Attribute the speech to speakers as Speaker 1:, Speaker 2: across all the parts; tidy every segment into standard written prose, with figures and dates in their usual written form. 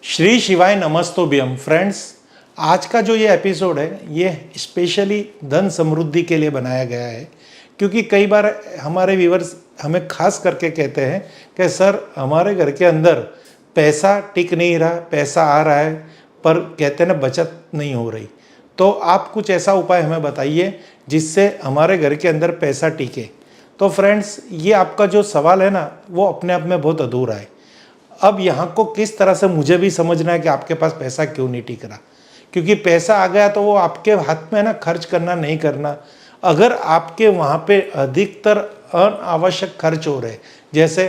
Speaker 1: श्री शिवाय नमस्तोभ्यम फ्रेंड्स। आज का जो ये एपिसोड है ये स्पेशली धन समृद्धि के लिए बनाया गया है, क्योंकि कई बार हमारे व्यूअर्स हमें खास करके कहते हैं कि सर हमारे घर के अंदर पैसा टिक नहीं रहा, पैसा आ रहा है पर कहते हैं ना बचत नहीं हो रही। तो आप कुछ ऐसा उपाय हमें बताइए जिससे हमारे घर के अंदर पैसा टिके। तो फ्रेंड्स, ये आपका जो सवाल है ना वो अपने आप में बहुत अधूरा है। अब यहाँ को किस तरह से मुझे भी समझना है कि आपके पास पैसा क्यों नहीं टिक रहा, क्योंकि पैसा आ गया तो वो आपके हाथ में ना खर्च करना नहीं करना। अगर आपके वहाँ पे अधिकतर अनावश्यक खर्च हो रहे, जैसे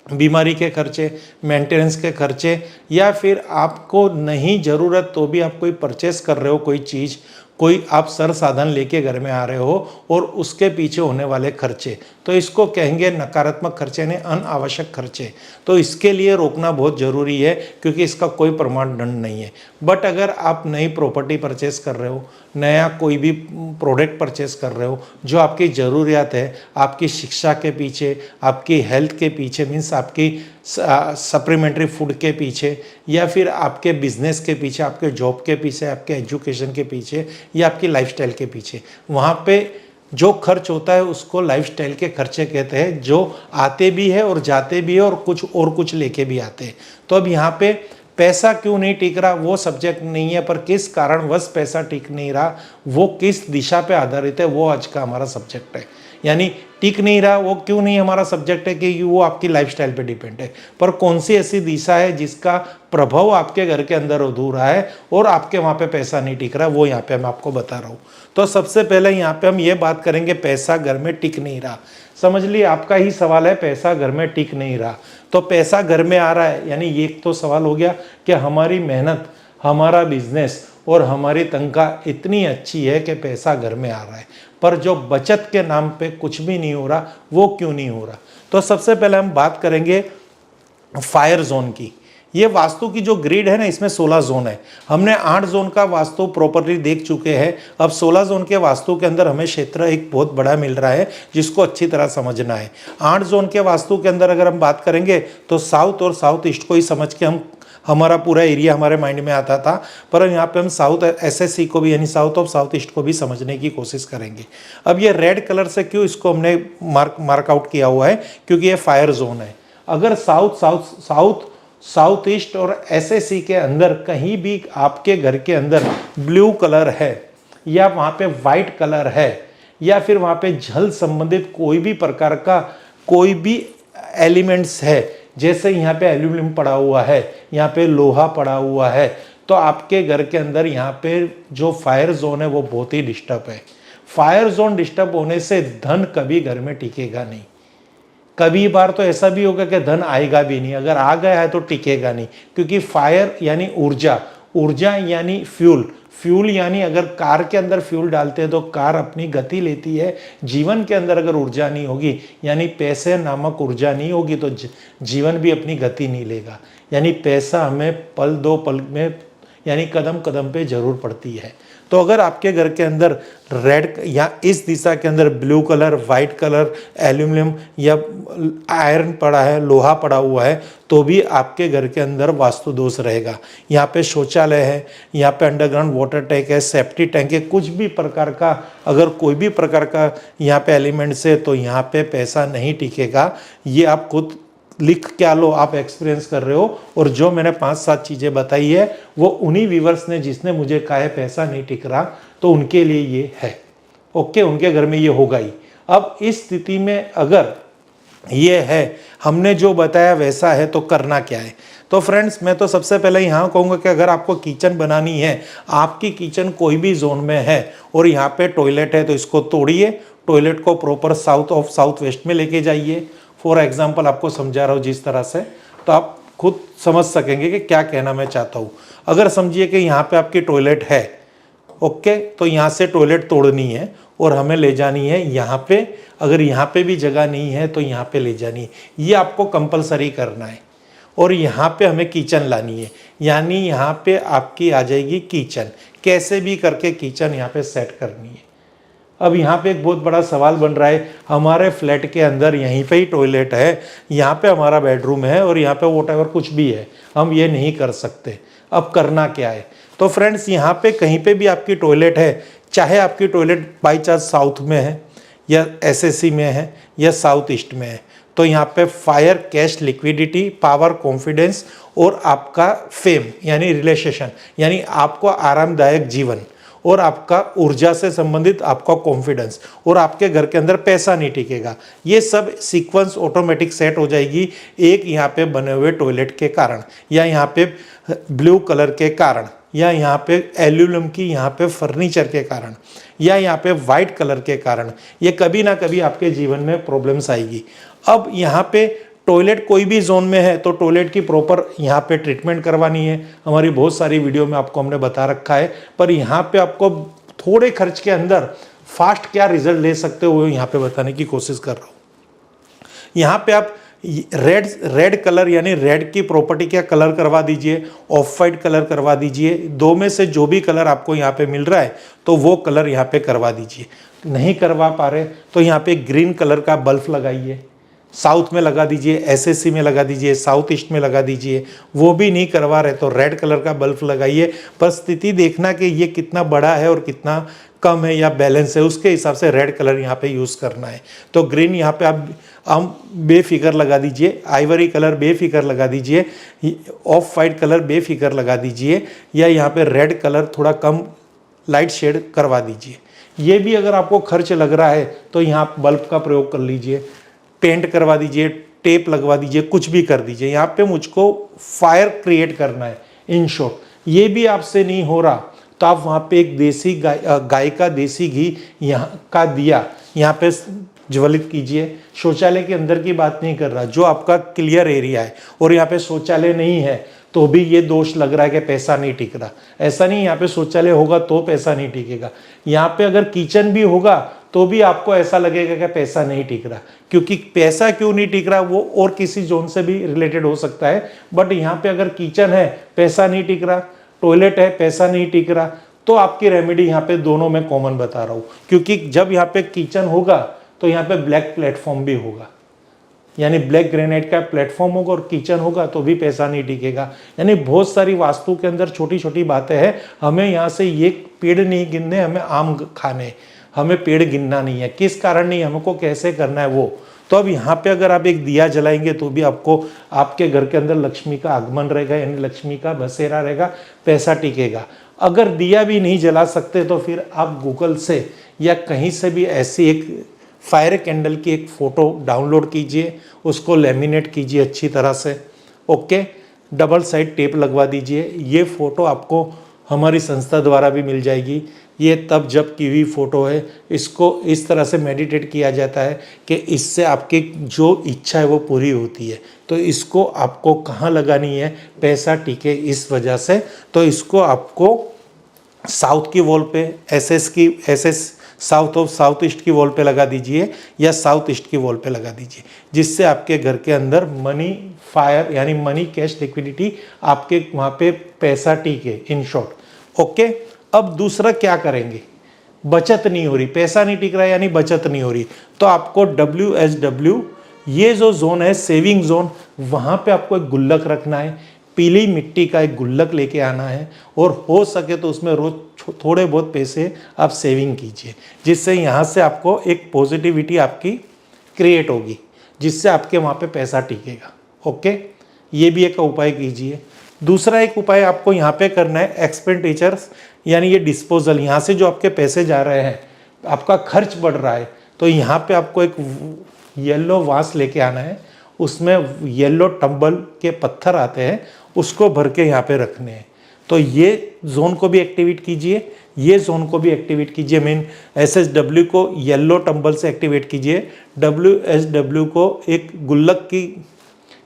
Speaker 1: बीमारी के खर्चे, मेंटेनेंस के खर्चे, या फिर आपको नहीं ज़रूरत तो भी आप कोई परचेस कर रहे हो, कोई चीज़, कोई आप सर साधन लेके घर में आ रहे हो और उसके पीछे होने वाले खर्चे, तो इसको कहेंगे नकारात्मक खर्चे ने अनावश्यक खर्चे। तो इसके लिए रोकना बहुत ज़रूरी है, क्योंकि इसका कोई प्रमाण दंड नहीं है। बट अगर आप नई प्रॉपर्टी परचेस कर रहे हो, नया कोई भी प्रोडक्ट परचेस कर रहे हो जो आपकी ज़रूरियात है, आपकी शिक्षा के पीछे, आपकी हेल्थ के पीछे, मीन्स आपकी सप्लीमेंट्री फूड के पीछे, या फिर आपके बिजनेस के पीछे, आपके जॉब के पीछे, आपके एजुकेशन के पीछे, या आपकी लाइफस्टाइल के पीछे, वहाँ पे जो खर्च होता है उसको लाइफस्टाइल के खर्चे कहते हैं, जो आते भी है और जाते भी है और कुछ लेके भी आते हैं। तो अब यहाँ पे पैसा क्यों नहीं टिक रहा वो सब्जेक्ट नहीं है, पर किस कारणवश पैसा टिक नहीं रहा, वो किस दिशा पे आधारित है, वो आज का हमारा सब्जेक्ट है। यानी टिक नहीं रहा वो क्यों नहीं हमारा सब्जेक्ट है कि वो आपकी लाइफस्टाइल पे डिपेंड है, पर कौन सी ऐसी दिशा है जिसका प्रभाव आपके घर के अंदर हो रहा है और आपके वहाँ पे पैसा नहीं टिक रहा, वो यहाँ पे मैं आपको बता रहा हूँ। तो सबसे पहले यहाँ पे हम ये बात करेंगे, पैसा घर में टिक नहीं रहा। समझ लिए, आपका ही सवाल है पैसा घर में टिक नहीं रहा। तो पैसा घर में आ रहा है, यानी ये तो सवाल हो गया कि हमारी मेहनत, हमारा बिजनेस और हमारी तनख्वाह इतनी अच्छी है कि पैसा घर में आ रहा है, पर जो बचत के नाम पे कुछ भी नहीं हो रहा, वो क्यों नहीं हो रहा। तो सबसे पहले हम बात करेंगे फायर जोन की। ये वास्तु की जो ग्रिड है ना, इसमें 16 जोन है। हमने 8 जोन का वास्तु प्रॉपर्ली देख चुके हैं। अब 16 जोन के वास्तु के अंदर हमें क्षेत्र एक बहुत बड़ा मिल रहा है जिसको अच्छी तरह समझना है। 8 जोन के वास्तु के अंदर अगर हम बात करेंगे तो साउथ और साउथ ईस्ट को ही समझ के हमारा पूरा एरिया हमारे माइंड में आता था, पर यहाँ पे हम साउथ एसएससी को भी, यानी साउथ ऑफ साउथ ईस्ट को भी समझने की कोशिश करेंगे। अब ये रेड कलर से क्यों इसको हमने मार्क आउट किया हुआ है, क्योंकि ये फायर जोन है। अगर साउथ ईस्ट और एसएससी के अंदर कहीं भी आपके घर के अंदर ब्लू कलर है, या वहाँ पे वाइट कलर है, या फिर वहाँ पे जल संबंधित कोई भी प्रकार का कोई भी एलिमेंट्स है, जैसे यहाँ पे एल्यूमिनियम पड़ा हुआ है, यहाँ पे लोहा पड़ा हुआ है, तो आपके घर के अंदर यहाँ पे जो फायर जोन है वो बहुत ही डिस्टर्ब है। फायर जोन डिस्टर्ब होने से धन कभी घर में टिकेगा नहीं। कभी बार तो ऐसा भी होगा कि धन आएगा भी नहीं, अगर आ गया है तो टिकेगा नहीं, क्योंकि फायर यानी ऊर्जा, ऊर्जा यानी फ्यूल यानी अगर कार के अंदर फ्यूल डालते हैं तो कार अपनी गति लेती है। जीवन के अंदर अगर ऊर्जा नहीं होगी, यानी पैसे नामक ऊर्जा नहीं होगी, तो जीवन भी अपनी गति नहीं लेगा। यानी पैसा हमें पल दो पल में, यानी कदम कदम पे जरूर पड़ती है। तो अगर आपके घर के अंदर रेड या इस दिशा के अंदर blue colour, white colour, aluminium या आयरन पड़ा है, लोहा पड़ा हुआ है, तो भी आपके घर के अंदर वास्तु दोष रहेगा। यहाँ पे शौचालय है, यहाँ पे अंडरग्राउंड वाटर टैंक है, सेफ्टी टैंक है, कुछ भी प्रकार का अगर कोई भी प्रकार का यहाँ पे एलिमेंट्स है, तो यहाँ पे पैसा नहीं टिकेगा। ये आप खुद लिख क्या लो, आप एक्सपीरियंस कर रहे हो। और जो मैंने 5-7 चीज़ें बताई है वो उन्हीं व्यूवर्स ने जिसने मुझे कहा है पैसा नहीं टिक रहा, तो उनके लिए ये है। ओके, उनके घर में ये होगा ही। अब इस स्थिति में अगर ये है, हमने जो बताया वैसा है, तो करना क्या है। तो फ्रेंड्स, मैं तो सबसे पहले यहाँ कहूँगा कि अगर आपको किचन बनानी है, आपकी किचन कोई भी जोन में है और यहाँ पे टॉयलेट है, तो इसको तोड़िए, टॉयलेट को proper south of south west में लेके जाइए। फॉर एग्जाम्पल आपको समझा रहा हूँ जिस तरह से, तो आप खुद समझ सकेंगे कि क्या कहना मैं चाहता हूँ। अगर समझिए कि यहाँ पे आपकी टॉयलेट है, ओके, तो यहाँ से टॉयलेट तोड़नी है और हमें ले जानी है यहाँ पे। अगर यहाँ पे भी जगह नहीं है तो यहाँ पे ले जानी है, ये आपको कंपलसरी करना है। और यहाँ पे हमें किचन लानी है, यानी यहाँ पे आपकी आ जाएगी किचन। कैसे भी करके किचन यहाँ पे सेट करनी है। अब यहाँ पे एक बहुत बड़ा सवाल बन रहा है, हमारे फ्लैट के अंदर यहीं पे ही टॉयलेट है, यहाँ पे हमारा बेडरूम है और यहाँ पे वॉटएवर कुछ भी है, हम ये नहीं कर सकते, अब करना क्या है। तो फ्रेंड्स यहाँ पे कहीं पे भी आपकी टॉयलेट है, चाहे आपकी टॉयलेट बाई चांस साउथ में है या एसएससी में है या साउथ ईस्ट में है, तो यहाँ पे fire, cash, liquidity, power, confidence और आपका फेम यानी रिलेशेशन यानी आपको आरामदायक जीवन और आपका ऊर्जा से संबंधित आपका कॉन्फिडेंस और आपके घर के अंदर पैसा नहीं टिकेगा, ये सब सीक्वेंस ऑटोमेटिक सेट हो जाएगी एक यहाँ पे बने हुए टॉयलेट के कारण, या यहाँ पे ब्लू कलर के कारण, या यहाँ पे एल्यूमिनियम की यहाँ पे फर्नीचर के कारण, या यहाँ पे वाइट कलर के कारण। ये कभी ना कभी आपके जीवन में प्रॉब्लम्स आएगी। अब यहाँ पे टॉयलेट कोई भी जोन में है तो टॉयलेट की प्रॉपर यहाँ पे ट्रीटमेंट करवानी है, हमारी बहुत सारी वीडियो में आपको हमने बता रखा है, पर यहाँ पे आपको थोड़े खर्च के अंदर फास्ट क्या रिजल्ट ले सकते हो यहाँ पे बताने की कोशिश कर रहा हूँ। यहाँ पे आप रेड कलर यानी रेड की प्रॉपर्टी क्या कलर करवा दीजिए, ऑफ वाइट कलर करवा दीजिए, दो में से जो भी कलर आपको यहाँ पे मिल रहा है तो वो कलर यहाँ पे करवा दीजिए। नहीं करवा पा रहे तो यहाँ पे ग्रीन कलर का बल्ब लगाइए, साउथ में लगा दीजिए, एसएससी में लगा दीजिए, साउथ ईस्ट में लगा दीजिए। वो भी नहीं करवा रहे तो रेड कलर का बल्ब लगाइए, पर स्थिति देखना कि ये कितना बड़ा है और कितना कम है या बैलेंस है, उसके हिसाब से रेड कलर यहाँ पे यूज़ करना है। तो ग्रीन यहाँ पे आप बेफिक्र लगा दीजिए, आइवरी कलर बेफिक्र लगा दीजिए, ऑफ वाइट कलर बेफिक्र लगा दीजिए, या यहाँ पे रेड कलर थोड़ा कम लाइट शेड करवा दीजिए। ये भी अगर आपको खर्च लग रहा है तो यहाँ बल्ब का प्रयोग कर लीजिए, पेंट करवा दीजिए, टेप लगवा दीजिए, कुछ भी कर दीजिए। यहाँ पे मुझको फायर क्रिएट करना है। इन शॉर्ट ये भी आपसे नहीं हो रहा तो आप वहाँ पे एक देसी गाय का देसी घी यहाँ का दिया यहाँ पे ज्वलित कीजिए। शौचालय के अंदर की बात नहीं कर रहा, जो आपका क्लियर एरिया है और यहाँ पे शौचालय नहीं है तो भी ये दोष लग रहा है कि पैसा नहीं टिक रहा। ऐसा नहीं, यहाँ पे शौचालय होगा तो पैसा नहीं टिकेगा। यहाँ पे अगर किचन भी होगा तो भी आपको ऐसा लगेगा कि पैसा नहीं टिक रहा, क्योंकि पैसा क्यों नहीं टिक रहा वो और किसी जोन से भी रिलेटेड हो सकता है। बट यहाँ पे अगर किचन है पैसा नहीं टिक रहा, टॉयलेट है पैसा नहीं टिक रहा, तो आपकी रेमेडी यहाँ पे दोनों में कॉमन बता रहा हूँ। क्योंकि जब यहाँ पे किचन होगा तो यहाँ पे ब्लैक प्लेटफॉर्म भी होगा, यानी ब्लैक ग्रेनाइट का प्लेटफॉर्म होगा और किचन होगा तो भी पैसा नहीं टिकेगा। यानी बहुत सारी वास्तु के अंदर छोटी छोटी बातें हैं। हमें यहाँ से ये पेड़ नहीं गिनने, हमें आम खाने, हमें पेड़ गिनना नहीं है। किस कारण नहीं, हमको कैसे करना है वो। तो अब यहाँ पे अगर आप एक दिया जलाएंगे तो भी आपको आपके घर के अंदर लक्ष्मी का आगमन रहेगा, यानी लक्ष्मी का बसेरा रहेगा, पैसा टिकेगा। अगर दिया भी नहीं जला सकते तो फिर आप गूगल से या कहीं से भी ऐसी एक फायर कैंडल की एक फ़ोटो डाउनलोड कीजिए, उसको लेमिनेट कीजिए अच्छी तरह से, ओके, डबल साइड टेप लगवा दीजिए। ये फ़ोटो आपको हमारी संस्था द्वारा भी मिल जाएगी। ये तब जब की हुई फ़ोटो है, इसको इस तरह से मेडिटेट किया जाता है कि इससे आपकी जो इच्छा है वो पूरी होती है। तो इसको आपको कहाँ लगानी है, पैसा टिके इस वजह से, तो इसको आपको साउथ की वॉल पे एसएस साउथ ईस्ट की वॉल पे लगा दीजिए या साउथ ईस्ट की वॉल पे लगा दीजिए, जिससे आपके घर के अंदर मनी फायर यानी मनी कैश लिक्विडिटी आपके वहाँ पे पैसा टिके, इन शॉर्ट, ओके। अब दूसरा क्या करेंगे, बचत नहीं हो रही, पैसा नहीं टिक रहा है यानी बचत नहीं हो रही, तो आपको WSW ये जो जोन है सेविंग जोन, वहाँ पे आपको एक गुल्लक रखना है, पीली मिट्टी का एक गुल्लक लेके आना है और हो सके तो उसमें रोज थोड़े बहुत पैसे आप सेविंग कीजिए, जिससे यहाँ से आपको एक पॉजिटिविटी आपकी क्रिएट होगी, जिससे आपके वहाँ पे पैसा टिकेगा, ओके। ये भी एक उपाय कीजिए। दूसरा एक उपाय आपको यहाँ पे करना है एक्सपेंडिचर्स, यानी ये डिस्पोजल, यहाँ से जो आपके पैसे जा रहे हैं, आपका खर्च बढ़ रहा है, तो यहाँ पे आपको एक येलो वास लेके आना है, उसमें येलो टंबल के पत्थर आते हैं, उसको भर के यहाँ पे रखने हैं। तो ये जोन को भी एक्टिवेट कीजिए, ये जोन को भी एक्टिवेट कीजिए। मीन SSW को येलो टंबल से एक्टिवेट कीजिए, WSW को एक गुल्लक की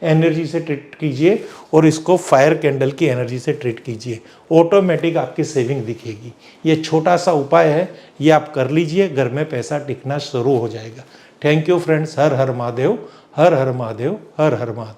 Speaker 1: एनर्जी से ट्रीट कीजिए और इसको फायर कैंडल की एनर्जी से ट्रीट कीजिए। ऑटोमेटिक आपकी सेविंग दिखेगी। ये छोटा सा उपाय है, ये आप कर लीजिए, घर में पैसा टिकना शुरू हो जाएगा। Thank you friends. Her her Mahadev, her her Mahadev, her her Mahadev.